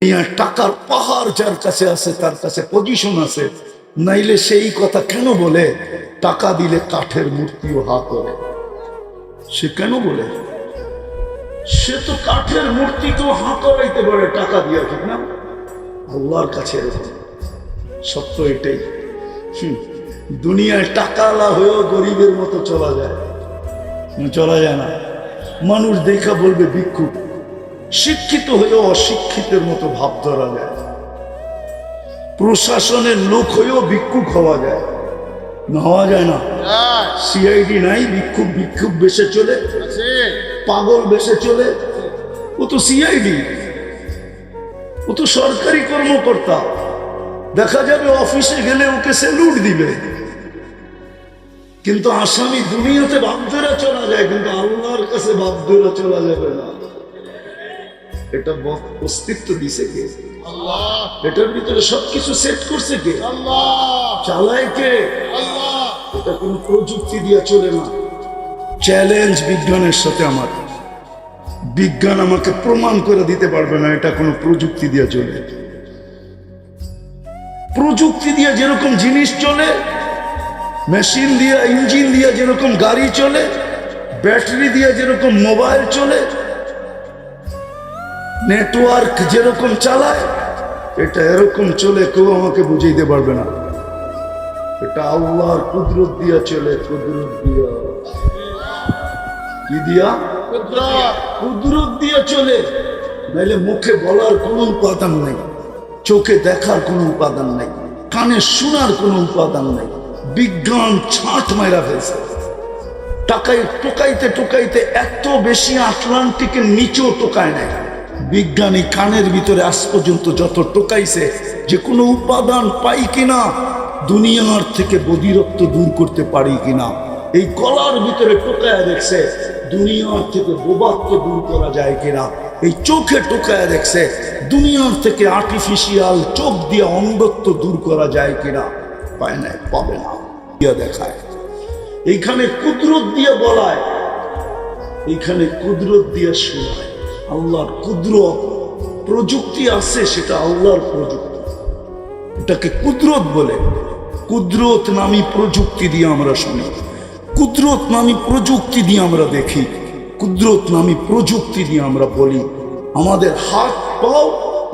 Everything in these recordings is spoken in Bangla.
টাকার পাহাড় যার কাছে আছে তার কাছে পজিশন আছে, নাইলে সেই কথা কেন বলে টাকা দিলে কাঠের মূর্তিও হা করে? সে কেন বলে? সে তো কাঠের মূর্তিকেও হা করাইতে পারে টাকা দিয়া, ঠিক না? আল্লাহর কাছে সত্য এটাই। দুনিয়ায় টাকাওয়ালা হয়েও গরিবের মতো চলা যায় না। মানুষ দেখা বলবে ভিক্ষুক, শিক্ষিত হয়েও অশিক্ষিতের মতো ভাব ধরা যায়। প্রশাসনের লোক হয়েও ভিক্ষুক হওয়া যায় না? সিআইডি নাই, ভিক্ষুক বেশে চলে, পাগল বেশে চলে। ও তো সিআইডি, ও তো সরকারি কর্মকর্তা। দেখা যাবে অফিসে গেলে ওকে স্যালুট দিবে, কিন্তু আসামি দুনিয়াতে বাধ্যরা চলা যায়, কিন্তু আল্লাহর কাছে বাধ্যরা চলা যাবে না। এটা অস্তিত্ব দিছে কে? আল্লাহ। এটার ভিতরে সবকিছু সেট করছে কে? আল্লাহ। চালায় কে? আল্লাহ। এটা কোন প্রযুক্তি দিয়ে চলে না। চ্যালেঞ্জ বিজ্ঞানের সাথে আমার, বিজ্ঞান আমাকে প্রমাণ করে দিতে পারবে না এটা কোনো প্রযুক্তি দিয়ে চলে। প্রযুক্তি দিয়ে যেরকম জিনিস চলে, মেশিন দিয়ে, ইঞ্জিন দিয়ে যেরকম গাড়ি চলে, ব্যাটারি দিয়ে যেরকম মোবাইল চলে, নেটওয়ার্ক যেরকম চালায়, এটা এরকম চলে। কেউ আমাকে বুঝাইতে পারবে না। এটা আল্লাহর কুদরত দিয়া চলে। কুদরত দিয়া, কি দিয়া? কুদরত দিয়া চলে। নাইলে মুখে বলার কোনো উপাদান নেই, চোখে দেখার কোনো উপাদান নেই, কানে শোনার কোনো উপাদান নেই। বিজ্ঞান ছাঁট মাইরা ফেলছে। টাকায় টোকাইতে এত বেশি আটলান্টিকের নিচেও টোকায় নাই। বিজ্ঞানী কানের ভিতরে আজ পর্যন্ত যত টোকাইছে, যে কোনো উপাদান পাই কিনা, দুনিয়ার থেকে বধিরত্ব দূর করতে পারি কিনা, এই গলার ভিতরে টোকায় দেখছে দুনিয়ার থেকে বোবাত্ব দূর করা যায় কিনা, এই চোখে টোকায় দেখছে দুনিয়ার থেকে আর্টিফিশিয়াল চোখ দিয়ে অন্ধত্ব দূর করা যায় কিনা, পায় নাই, পাবে না। দেখায় এইখানে কুদরত দিয়ে বলায়, এইখানে কুদরত দিয়ে শোনায়। আল্লাহর কুদরত, প্রযুক্তি আছে, সেটা আল্লাহর প্রযুক্তি, এটাকে কুদরত বলে। কুদরত নামী প্রযুক্তি দিয়ে আমরা শুনি, কুদরত নামী প্রযুক্তি দিয়ে আমরা দেখি, কুদরত নামী প্রযুক্তি দিয়ে আমরা বলি। আমাদের হাত পাও,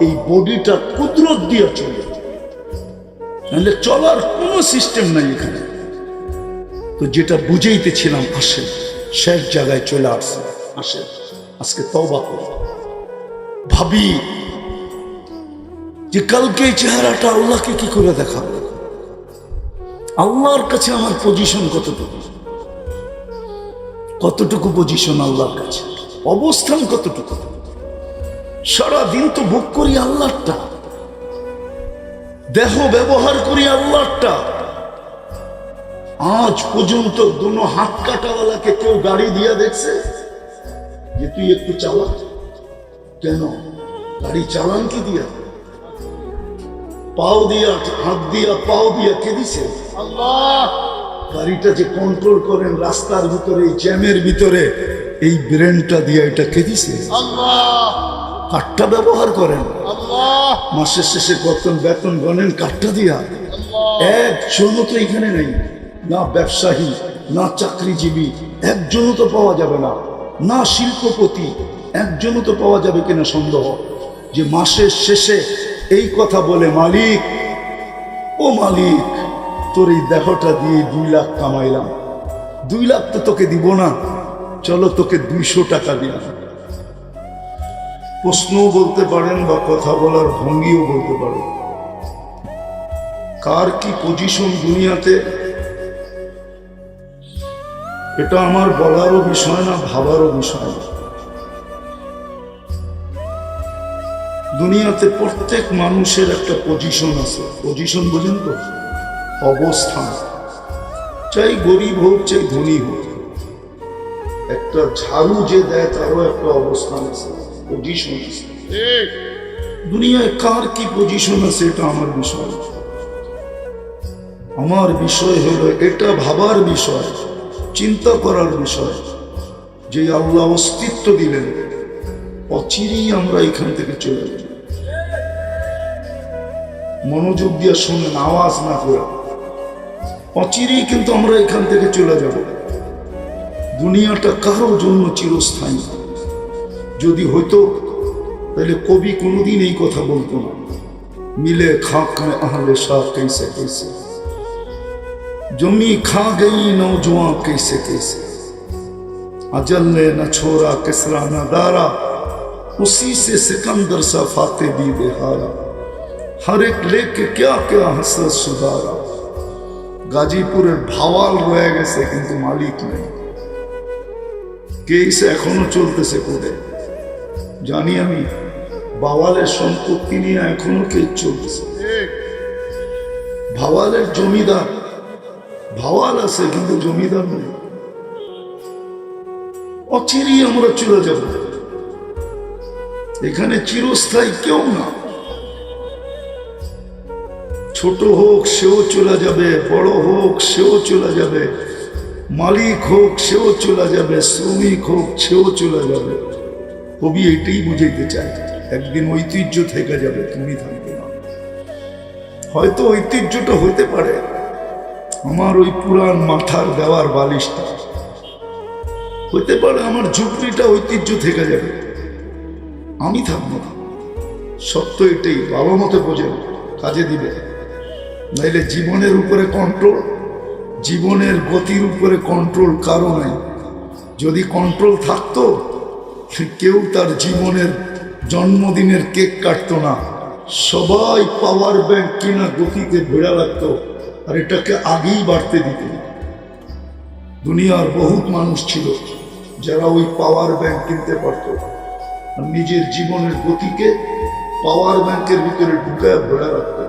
এই বডিটা কুদরত দিয়ে চলে, নাহলে চলার কোনো সিস্টেম নাই এখানে। তো যেটা বুঝাইতেছিলাম, আসেন শেষ জায়গায় চলে আসেন আজকে তওবা করি। ভাবি যে কালকে এই চেহারাটা আল্লাহকে কি করে দেখাবো? আল্লাহর কাছে আমার পজিশন কতটুকু পজিশন আল্লাহর কাছে, অবস্থান কতটুকু? সারাদিন তো ভোগ করি আল্লাহরটা, দেহ ব্যবহার করি আল্লাহরটা। আজ পর্যন্ত দুনো হাত কাটাওয়ালাকে কেউ গাড়ি দিয়া দেখছে যে তুই একটু চালা? কেন? গাড়ি চালান কি দিয়া? পাও দিয়া, হাত দিয়া, পাও দিয়া কে দিছে? আল্লাহ। গাড়িটা যে কন্ট্রোল করেন রাস্তার ভিতরে, এই জ্যামের ভিতরে, এই ব্রেনটা দিয়া এটা কে দিছে? আল্লাহ। কাঠটা ব্যবহার করেন, আল্লাহ। মাসের শেষে কত বেতন গণেন কাঠটা দিয়া। একজনও তো এখানে নেই, না ব্যবসায়ী, না চাকরিজীবী, একজনও তো পাওয়া যাবে না, না শিল্পপতি, একজনও তো পাওয়া যাবে কিনা সন্দেহ, যে মাসের শেষে এই কথা বলে, মালিক, ও মালিক, তোর এই দেহটা দিয়ে 2 লাখ কামাইলাম, 2 লাখ তো তোকে দিব না, চলো তোকে 200 টাকা দিলাম। প্রশ্নও বলতে পারেন বা কথা বলার ভঙ্গিও বলতে পারেন। কার কি পজিশন দুনিয়াতে, এটা আমার বলারও বিষয় না, ভাবারও বিষয় না। দুনিয়াতে প্রত্যেক মানুষের একটা পজিশন আছে। পজিশন বোঝেন তো? অবস্থান। চাই গরিব হোক, চাই ধনী হোক, একটা ঝাড়ু যে দেয় তারও একটা অবস্থান আছে, পজিশন আছে। দুনিয়ায় কার কি পজিশন আছে এটা আমার বিষয়। আমার বিষয় হলো এটা ভাবার বিষয়, চিন্তা করার বিষয়, যে আল্লাহ অস্তিত্ব দিলেন, অচিরেই আমরা এখান থেকে চলে যাব। মনোযোগ দিয়ে শোনেন, আওয়াজ না করে। অচিরেই কিন্তু আমরা এখান থেকে চলে যাব। দুনিয়াটা কারোর জন্য চিরস্থায়ী। যদি হইতো তাহলে কবি কোনোদিন এই কথা বলতো না, মিলে খাক মে আহলে শাহ कैसे कैसे, जमी खा गई नौजवान कैसे कैसे, अजल ने न छोड़ा किसरा न दारा, उसी से सिकंदर सा फाते भी बेहारा, हर एक लेके क्या क्या हसरत सुधारा। গাজীপুরের ভাওয়াল রয়ে গেছে কিন্তু মালিক নেই। কেস এখনো চলতেছে কোর্টে, জানি আমি। ভাওয়ালের সম্পত্তি নিয়ে এখনো কেস চলতেছে। ভাওয়ালের জমিদার, ভাওয়াল আছে কিন্তু জমিদার নেই। অচিরেই আমরা চলে যাব, এখানে চিরস্থায়ী কেউ না। ছোট হোক সেও চলে যাবে, বড় হোক সেও চলে যাবে, মালিক হোক সেও চলে যাবে, শ্রমিক হোক সেও চলে যাবে। কবি এটাই বুঝাইতে চায়, একদিন ঐতিহ্য থেকে যাবে, তুমি থাকবে না। হয়তো ঐতিহ্যটা হতে পারে আমার ওই পুরান মাথার দেওয়ার বালিশটা, হতে পারে আমার ঝুপড়িটা ঐতিহ্য থেকে যাবে, আমি থাকবো না। সত্য এটাই। বাবা মতো বোঝেন, কাজে দিবে। নাইলে জীবনের উপরে কন্ট্রোল, জীবনের গতির উপরে কন্ট্রোল কারো নাই। যদি কন্ট্রোল থাকতো, কেউ তার জীবনের জন্মদিনের কেক কাটতো না। সবাই পাওয়ার ব্যাংক কিনা গতিতে ভেড়া লাগতো, আর এটাকে আগেই বাড়তে দিত। দুনিয়ার বহুত মানুষ ছিল যারা ওই পাওয়ার ব্যাংক কিনতে পারত, আর নিজের জীবনের গতিকে পাওয়ার ব্যাংকের ভিতরে ঢুকায় ভেড়া রাখত,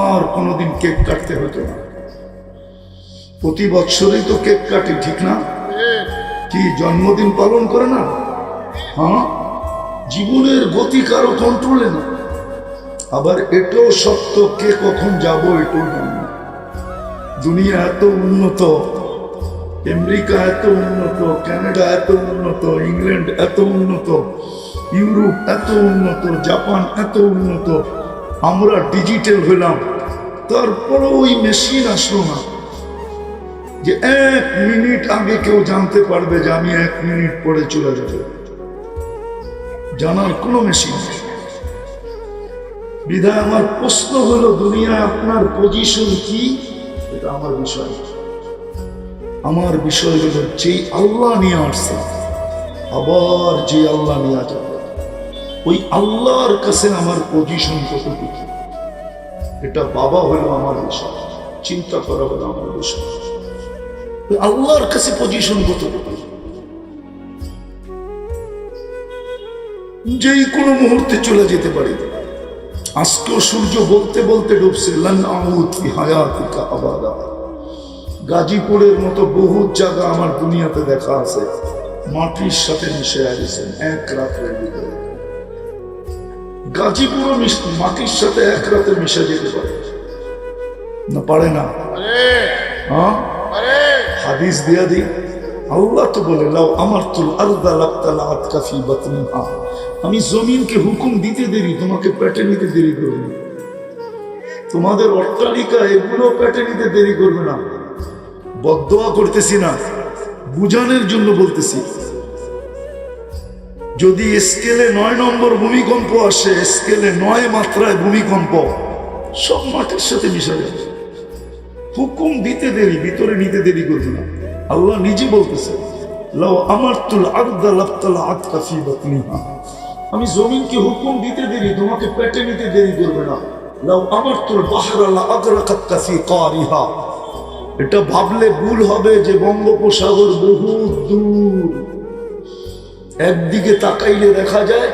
আর কোনোদিন কেক কাটতে হতো না। প্রতি বছরই তো কেক কাটে, ঠিক না? কি জন্মদিন পালন করে না? হ্যাঁ, জীবনের গতি কারো কন্ট্রোলে না। আবার এটাও সত্য, কে কখন যাব এটাও জানি না। দুনিয়া এত উন্নত, আমেরিকা এত উন্নত, কানাডা এত উন্নত, ইংল্যান্ড এত উন্নত, ইউরোপ এত উন্নত, জাপান এত উন্নত, আমরা ডিজিটাল হইলাম, তারপরে ওই মেশিন আসলো না যে 1 মিনিট আগে কেউ জানতে পারবে যে আমি 1 মিনিট পরে চলে যাব। জানার কোনো মেশিন নেই। বিধায় আমার প্রশ্ন হলো, দুনিয়ায় আপনার পজিশন কি? এটা আমার বিষয়। আমার বিষয় হলো, যে আল্লাহ নিয়ে আসছে, আবার যে আল্লাহ নিয়ে যাবে, ওই আল্লাহর কাছে আমার পজিশন কতটুকু, এটা বাবা হলো আমার বিষয়, চিন্তা করা হলো আমার বিষয়। আল্লাহর কাছে পজিশন কতটুকু, যেই কোনো মুহূর্তে চলে যেতে পারে। আজকেও সূর্য বলতে বলতে ডুবছে, লান আউদ ফি হায়াতিকা আবাদা। গাজীপুরের মতো বহু জায়গা আমার দুনিয়াতে দেখা আছে, মাটির সাথে মিশে গেছেন এক রাতের ভিতরে। গাজীপুরও মাটির সাথে এক রাতে মিশে যেতে পারে না? পারে না? হ্যাঁ, হাদিস দিয়া দিই। আল্লাহ তো বলে, লাউ আমারতুল আরদা লাবতালাআত কাফি বাতনিহা, আমি জমিনকে হুকুম দিতে দেরি, তোমাকে পেটে নিতে দেরি করবে না। তোমাদের অট্টালিকা এগুলো পেটে নিতে দেরি করবে না। বদদোয়া করতেছি না, বুঝানোর জন্য বলতেছি। যদি স্কেলে 9 নম্বর ভূমিকম্প আসে, স্কেলে 9 মাত্রায় ভূমিকম্প, সব মাটির সাথে মিশে যাবে। হুকুম দিতে দেরি, ভিতরে নিতে দেরি করবে না। আল্লাহ নিজে বলতেছে, লাউ আমারতুল আরদা লাবতালাআত কাফি বাতনিহা, আমি জমিনকে হুকুম দিতে দেরি, তোমাকে পেটে নিতে দেরি করবে না। লাউ আমারতুল বাহরা লাআগরাকাত কাফি কারিহা, এটা ভাবলে ভুল হবে যে বঙ্গোপসাগর বহুত দূর। একদিকে তাকাইলে দেখা যায়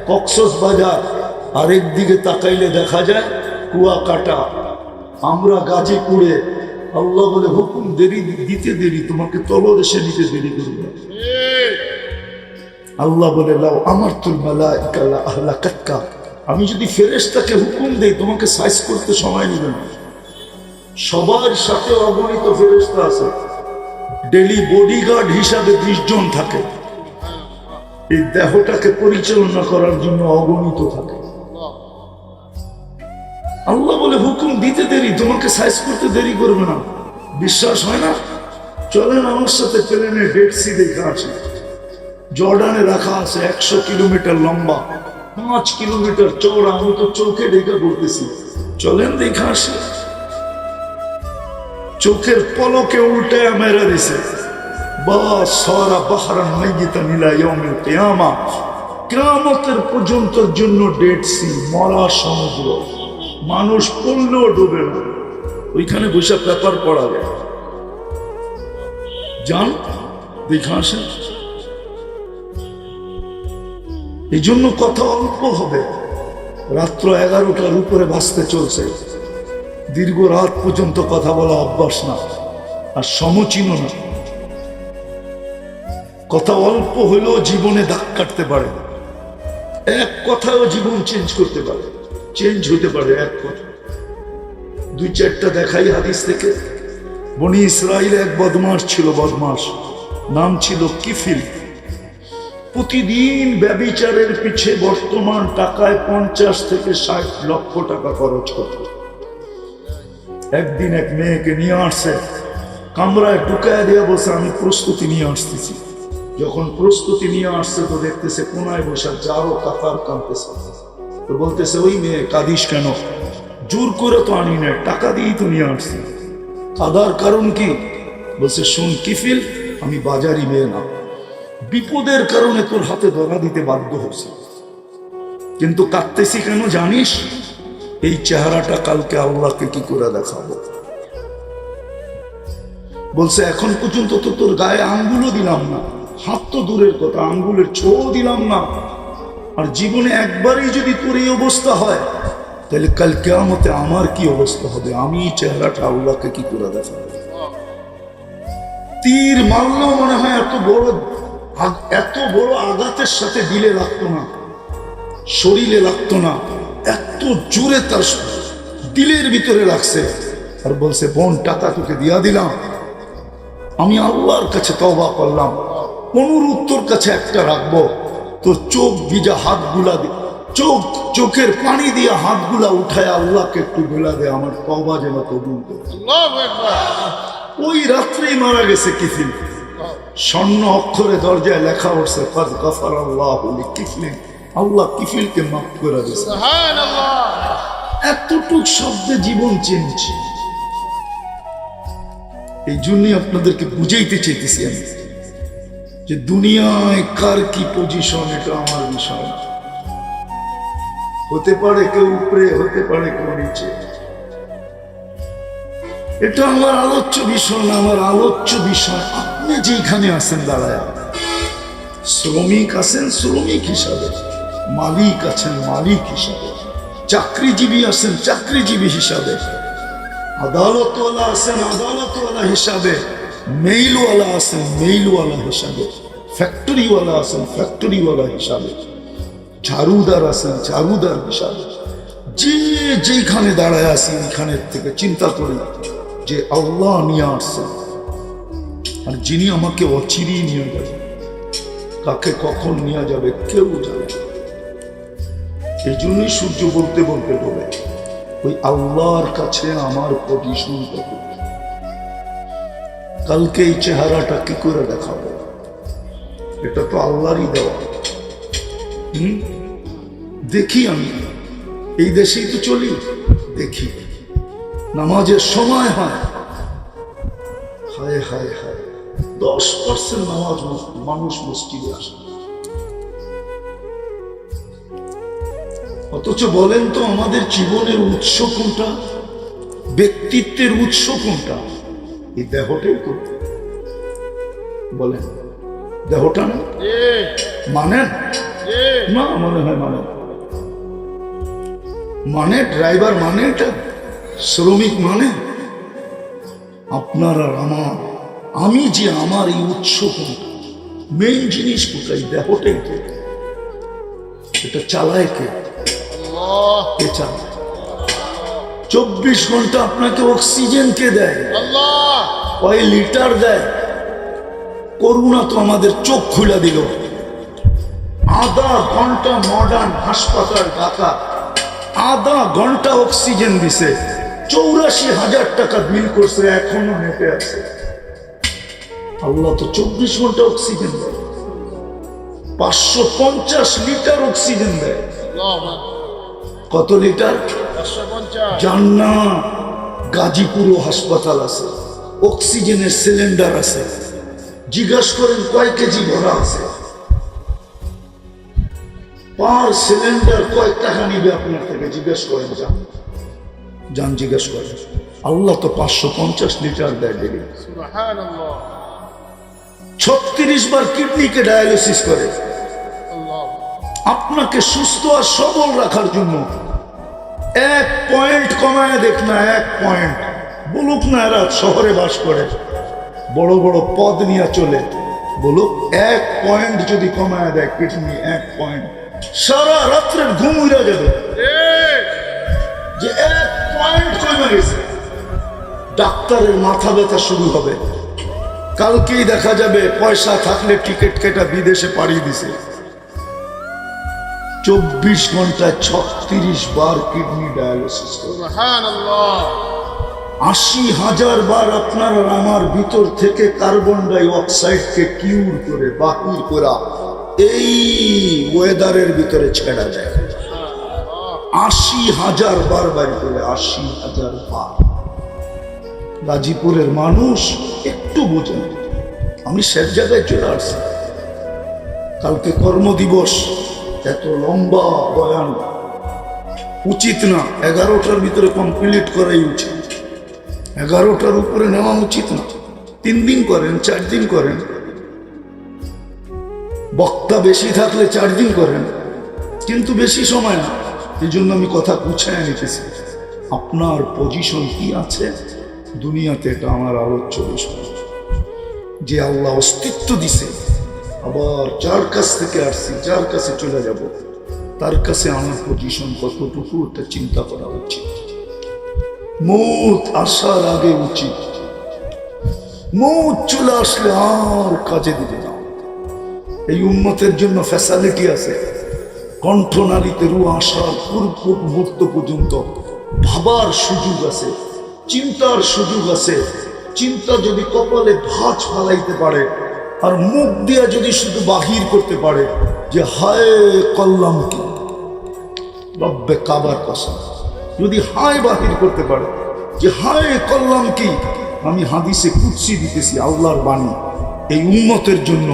কক্সবাজার, আরেক দিকে তাকাইলে দেখা যায় কুয়াকাটা। আমরা গাজীপুরে, আল্লাহ বলে হুকুম দেরি দিতে দেরি, তোমাকে তলদেশে নিতে দেরি করবে। আল্লাহ বলে, লাউ আমারতুল মালাইকা লা আহলাকাতকা, আমি যদি ফেরেশতাকে হুকুম দেই, তোমাকে সাইজ করতে সময় নেবে না। সবার সাথে অগণিত ফেরেশতা আছে, ডেলি বডিগার্ড হিসাবে 20 জন থাকে। এই দেহটাকে পরিচালনা করার জন্য অগণিত থাকে। আল্লাহ বলে হুকুম দিতে দেরি, তোমাকে সাইজ করতে দেরি করবে না। বিশ্বাস হয় না? চলেন আমার সাথে প্লেনে ডেড সি দেখা আছে, জর্ডানে রাখা আছে, 100 কিলোমিটার লম্বা, 5 কিলোমিটার চওড়া। আমি তো চোখে দেখা বলতেছি, চলেন দেখা আসে। চোখের পলকে উল্টায় মেরে দিছে, বাস সারা বাহরান মাইয়িতান ইলা ইয়াউমিল কিয়ামা, কিয়ামতের পর্যন্তর জন্য ডেড সি, মরা সমুদ্র, মানুষ পড়লেও ডুবে না। ওইখানে বসে পেপার পড়াবে, যান দেখা আসেন। এই জন্য কথা অল্প হবে। রাত্র 11টার উপরে বাঁচতে চলছে, দীর্ঘ রাত পর্যন্ত কথা বলা অভ্যাস না, আর সমচীন না। কথা অল্প হলেও জীবনে দাগ কাটতে পারে, এক কথাও জীবন চেঞ্জ করতে পারে, চেঞ্জ হতে পারে এক কথা। 2-4টা দেখাই হাদিস থেকে। বনি ইসরাইলে এক বদমাস ছিল, বদমাস, নাম ছিল কিফিল। প্রতিদিন ব্যভিচারের পিছে বর্তমান টাকায় 50 থেকে 60 লক্ষ টাকা খরচ করত। একদিন এক মেয়েকে নিয়ে আসছে, কামরায় ঢুকায় দিয়ে বসে আমি প্রস্তুতি নিয়ে আসতেছি। যখন প্রস্তুতি নিয়ে আসছে তো দেখতেছে কোনায় বসে যারও কাতার কাঁদতেছে। তো বলতেছে, ওই মেয়ে কাঁদিস কেন? জোর করে তো আনি না, টাকা দিয়েই তো নিয়ে আসছি। কাদার কারণ কি? বলছে, শুন কিফিল, আমি বাজারি মেয়ে না, বিপদের কারণে তোর হাতে ধরা দিতে বাধ্য হচ্ছে, কিন্তু কাঁদতেছি কেন জানিস? এই চেহারাটা কালকে আল্লাহকে কি করে দেখাবো। বলছে, এখন পর্যন্ত তো তোর গায়ে আঙ্গুলও দিলাম না, হাত তো দূরের কথা, আঙ্গুলের ছোঁও দিলাম না, আর জীবনে একবারই যদি তোর এই অবস্থা হয়, তাহলে কাল কিয়ামতে আমার কি অবস্থা হবে? আমি এই চেহারাটা আল্লাহকে কি করে দেখাবো? তীর মারলেও মনে হয় এত বড় আঘাতের সাথে দিলে লাগতো না, শরীরে লাগতো না, এত জোরে তার দিলের ভিতরে লাগছে। আর বলছে, বোন, টাকা তোকে দিয়া দিলাম, আমি আল্লাহর কাছে তওবা করলাম, অনুরোধ তোর কাছে একটা রাখবো, তোর চোখ ভিজা হাতগুলা চোখের পানি দিয়ে হাতগুলা উঠায় আল্লাহকে একটু বেলা দে, আমার তওবা যেন কবুল করে। ওই রাত্রেই মারা গেছে কিফিল। স্বর্ণ অক্ষরে দরজায় লেখা উঠছে, কাদ গাফারাল্লাহু লিকিফলিন, আল্লাহ কিফিলকে মাফ করে দিয়েছে। সুবহানাল্লাহ। এতটুক শব্দে জীবন চেঞ্জ। এই জন্যই আপনাদেরকে বুঝাইতে চাইতেছি আমি, যে দুনিয়ায় কার কি পজিশন এটা আমার বিষয় না। হতে পারে কেউ উপরে, হতে পারে কেউ নিচে, এটা আমার আলোচ্য বিষয় না। আমার আলোচ্য বিষয় আপনি যেখানে আছেন দাঁড়ায়, শ্রমিক আছেন শ্রমিক হিসাবে, মালিক আছেন মালিক হিসাবে, চাকরিজীবী আছেন চাকরিজীবী হিসাবে, আদালতওয়ালা আছেন আদালতওয়ালা হিসাবে, মেইলওয়ালা আছেন মেইলওয়ালা হিসাবে, ফ্যাক্টরিওয়ালা আছেন ফ্যাক্টরিওয়ালা হিসাবে, ঝাড়ুদার আছেন ঝাড়ুদার হিসাবে। যে যেখানে দাঁড়ায় আছেন এখানের থেকে চিন্তা করি যে আল্লাহ নিয়ে আসছেন, আর যিনি আমাকে অচিরেই নিয়ে যাবে, কাকে কখন নিয়ে যাবে কেউ জানে। এই জন্যই সূর্য বলতে বলতে বলে, ওই আল্লাহর কাছে আমার পজিশন কত, কালকে এই চেহারাটা কি করে দেখাবো, এটা তো আল্লাহরই দেওয়া। দেখি আমি এই দেশেই তো চলি, দেখি নামাজের সময় হয়, হায় হায় হায় 10% নামাজ মানুষ মসজিদে আসে। অথচ বলেন তো আমাদের জীবনের উৎস কোনটা, ব্যক্তিত্বের উৎস কোনটা? এই দেহটাই তো। বলেন দেহটা না মানেন না? মনে হয় মানে ড্রাইভার মানে, এটা শ্রমিক মানে আপনার আর আমার। আমি যে আমার এই উৎস কোনটা, মেইন জিনিস কোথায়? দেহটাই তো। এটা চালায় কে? কে চালায়? 24 ঘন্টা আপনাকে অক্সিজেন কে দেয়? কয় লিটার দেয়? করুণা তো আমাদের চোখ খুলে দিল। আধা ঘন্টা মডার্ন হাসপাতাল ঢাকা, আধা ঘন্টা অক্সিজেন দিছে, 84,000 টাকা বিল করছে, এখনো নেটে আছে। আল্লাহ তো 24 ঘন্টা অক্সিজেন দেয়, 550 লিটার অক্সিজেন দেয়। কত লিটার? জান্নাত গাজীপুরও হাসপাতাল আছে, অক্সিজেনের সিলিন্ডার আছে। জিজ্ঞাসা করেন কয় কেজি ভরা আছে, পার সিলিন্ডার কয় টাকা নিবে আপনার থেকে? জিজ্ঞাসা করেন, যান জিজ্ঞাসা করেন। আল্লাহ তো 550 লিটার দেয় ডেলি। 36 বার কিডনিকে ডায়ালিসিস করে আপনাকে সুস্থ আর সবল রাখার জন্য। 1 পয়েন্ট কমায় দেখ না, 1 পয়েন্ট বলুক না, এরা শহরে বাস করে, বড় বড় পদ নিয়ে চলে, বলুক 1 পয়েন্ট যদি কমায় দেয় কিডনি, 1 পয়েন্ট, সারা রাত্রের ঘুম উড়ে যাবে যে 1 পয়েন্ট কমে গেছে। ডাক্তারের মাথা ব্যথা শুরু হবে, কালকেই দেখা যাবে পয়সা থাকলে টিকিট কেটে বিদেশে পাড়িয়ে দিছে। 24 ঘন্টায় 36 বার কিডনি ডায়ালিসিস। 80,000 বার আপনার আর আমার ভিতর থেকে কার্বন ডাই অক্সাইডকে কিউর করে বাহির করা এই ওয়েদারের ভিতরে ছেড়া যায়। 80,000 বার বাইর করে, 80,000 বার। গাজীপুরের মানুষ একটু বোঝেন। আমি সব জায়গায় চলে আসছি, কালকে কর্মদিবস, এত লম্বা বয়ান উচিত না, 11টার ভিতরে কমপ্লিট করাই উচিত, 11টার উপরে নেওয়া উচিত না। 3 দিন করেন, 4 দিন করেন, বক্তা বেশি থাকলে 4 দিন করেন, কিন্তু বেশি সময় না। এই জন্য আমি কথা গুছায় নিতেছি। আপনার পজিশন কি আছে দুনিয়াতে, এটা আমার আলোচ্য বিষয়। যে আল্লাহ অস্তিত্ব দিছে, আবার যার কাছ থেকে আসছি, যার কাছে চলে যাব, তার কাছে আমার পজিশন কতটুকু, এটা চিন্তা করা উচিত। মৌত আসার আগে উচিত, মৌত চলে আসলে আর কাজে দিবে না। এই উম্মতের জন্য ফ্যাসিলিটি আছে, কণ্ঠনালীতে রু আসার পূর্ব মুহূর্ত পর্যন্ত ভাবার সুযোগ আছে, চিন্তার সুযোগ আছে। চিন্তা যদি কপালে ভাঁজ ফালাইতে পারে আর মুখ দিয়ে যদি শুধু বাহির করতে পারে যে হায় কল্লাম কি, রব্বে কাবার কসম, যদি হায় বাহির করতে পারে যে হায় কল্লাম কি, আমি হাদিসে কুদসি দিতেছি, আল্লাহর বাণী। এই উম্মতের জন্য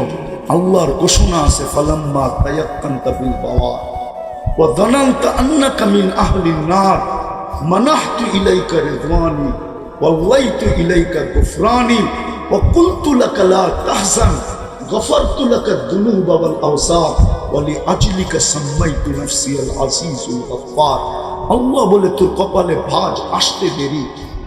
আল্লাহর ঘোষণা আছে, ফালাম্মা তায়াক্কানতা বিল বাওয়া ওয়া যানানতা আন্নাকা মিন আহলিন নার মানাহতু ইলাইকা রিদওয়ানি ওয়াল্লাইতু ইলাইকা গুফরানি ওয়া কুলতু লাকা লা তাহজান গফারতু লাকা যুনুবা ওয়াল আওসার ওয়া লিআজলিকা সাম্মাইতু নাফসি আল আজিজুল গফফার। আল্লাহ বলে, তোর কপালে ভাঁজ আসতে দেরি,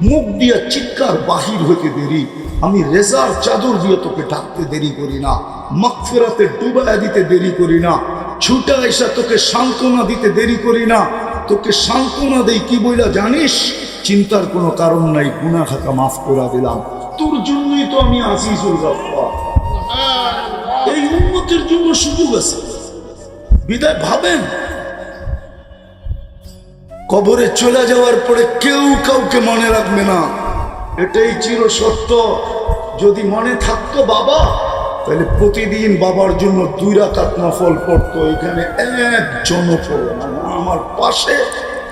মুখ দিয়া চিৎকার বাহির হইতে দেরি, আমি রেজার চাদর দিয়ে তোকে ঢাকতে দেরি করি না, মাগফিরাতে ডুবায়া দিতে দেরি করি না, ছুটা এসা তোকে সান্ত্বনা দিতে দেরি করি না। তোকে সান্ত্বনা দেই কি বইলা জানিস? চিন্তার কোনো কারণ নাই, গুনাহ খাতা মাফ করে দিলাম, তোর জন্যই তো আমি আজিজুল গফফার। এই উম্মতের জন্য সুযোগ আছে, বিদায় ভাবেন। কবরে চলে যাওয়ার পরে কেউ কাউকে মনে রাখবে না, এটাই চির সত্য। যদি মনে থাকতো বাবা, তাহলে প্রতিদিন বাবার জন্য 2 রাকাত নফল পড়তো। এখানে একজনও পড়ে না, না আমার পাশে,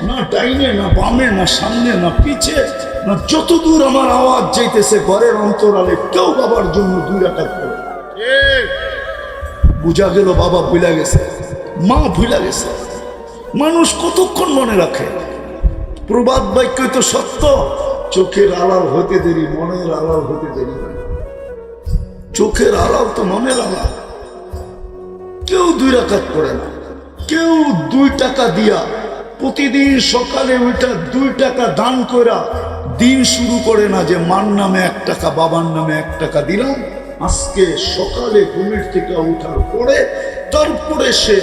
না ডাইনে, না বামে, না সামনে, না পিছে, না যত দূর আমার আওয়াজ যাইতেছে ঘরের অন্তরালে, কেউ বাবার জন্য 2 রাকাত পড়ে। বুঝা গেল বাবা ভুলা গেছে, মা ভুলা গেছে। মানুষ কতক্ষণ মনে রাখে? প্রবাদ বাক্য তো সত্য, চোখের আড়াল হতে দেরি, মনের আড়াল হতে দেরি হয়। চোখের আড়াল তো মনের আড়াল। কেউ 2 রাকাত পড়ে না, কেউ 2 টাকা দিয়া প্রতিদিন সকালে ওইটা 2 টাকা দান করা দিন শুরু করে না যে মার নামে 1 টাকা, বাবার নামে 1 টাকা দিলাম। আজকে সকালে ঘুমের থেকে উঠার পরে তারপরে সে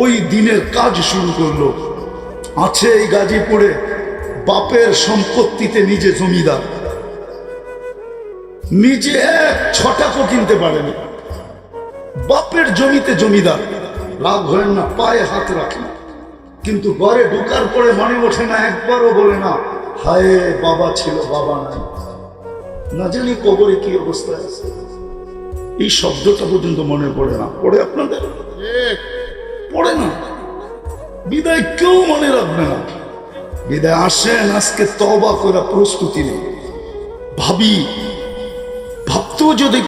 ওই দিনের কাজ শুরু করলো। আছে এই গাজীপুরে বাপের সম্পত্তিতে নিজে জমিদার, নিজে 1 ছটাকও কিনতে পারেনি, বাপের জমিতে জমিদার। রাগ হয় না, পায়ে হাত রাখি, কিন্তু ঘরে ঢুকার পরে মনে ওঠে না, একবারও বলে না হায় বাবা ছিল বাবা নাই। না জানি কবরে কি অবস্থা আছে, এই শব্দটা পর্যন্ত মনে পড়ে না। পড়ে আপনাদের? পড়ে না। বিদায় কেউ মনে রাখবে না। বিদায় আসেন, আজকে তওবা করে প্রস্তুতি নেই। ভাবতেও যদি